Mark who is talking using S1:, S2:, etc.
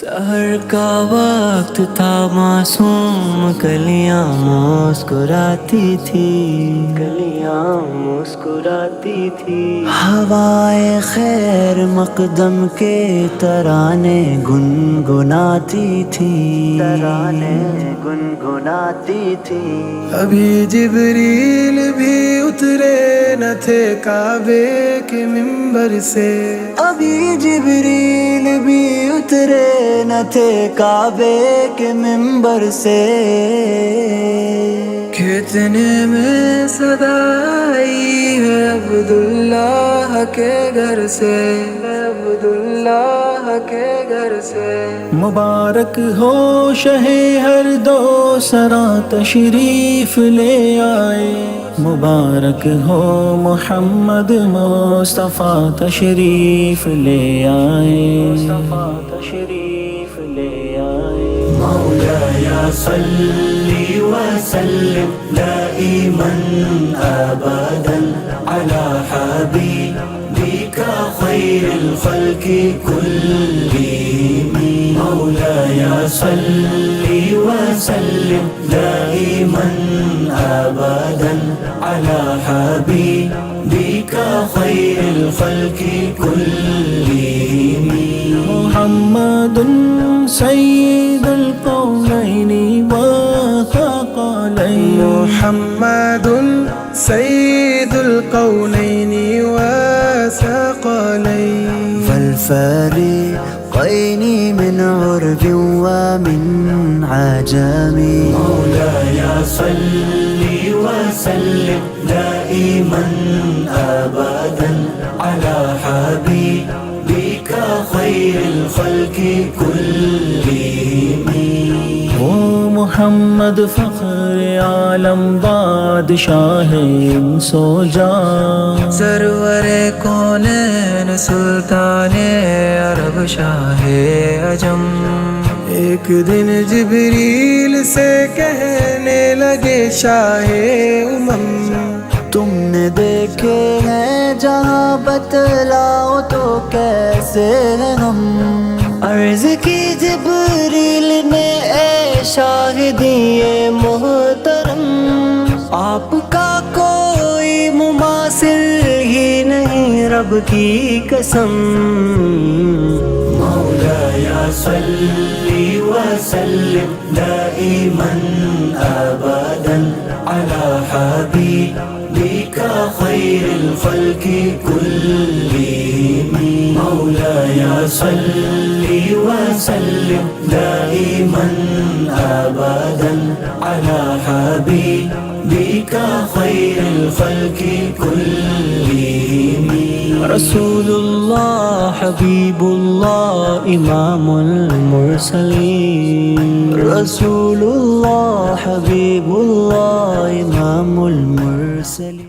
S1: سحر کا وقت تھا، معصوم کلیاں مسکراتی تھی، کلیاں مسکراتی تھی، ہوائے خیر مقدم کے ترانے گنگناتی تھی، ترانے گنگناتی تھی۔
S2: ابھی جبریل بھی اترے نہ تھے کعبے کے منبر سے،
S1: ابھی جبریل بھی اترے نہ تھے کعبے کے منبر سے،
S2: کھیتنے میں صدا آئی ہے عبداللہ کے گھر سے، عبداللہ کے گھر سے۔ مبارک ہو شہ ہر دو سراں تشریف لے آئے، مبارک ہو محمد مصطفیٰ تشریف لے آئے، مصطفیٰ تشریف لے آئے۔
S1: مولایا صلی وسلم دائما ابدا على حبيبك خير الخلق كلهم، مولایا صلی وسلم دائما ابدا على حبيبك خير الخلق كلهم،
S2: محمد سید القونین والثقلین، محمد سید القونین والثقلین،
S1: والفريقين من عرب ومن عجم، مولاي صل وسلم دائما ابدا على حبيبك خير الخلق كلهم،
S2: وہ محمد فخر عالم بادشاہ سو جا، سرور کونین سلطان عرب شاہ عجم، ایک دن جبریل سے کہنے لگے شاہ امم،
S1: تم نے دیکھے ہیں جہاں بتلاؤ تو کیسے ہیں ہم، عرض کی جبریل نے اے شاہدی محترم، آپ کا کوئی مماثل ہی نہیں رب کی قسم، مولایا صلی وسلم دائما ابدا على حبيبك خير الخلق كلهم، مولایا صلی وسلم دائما ابدا على حبيبك خير الخلق كلهم،
S2: رسول اللہ حبیب اللہ امام المرسلین،
S1: رسول اللہ حبیب اللہ امام المرسلین۔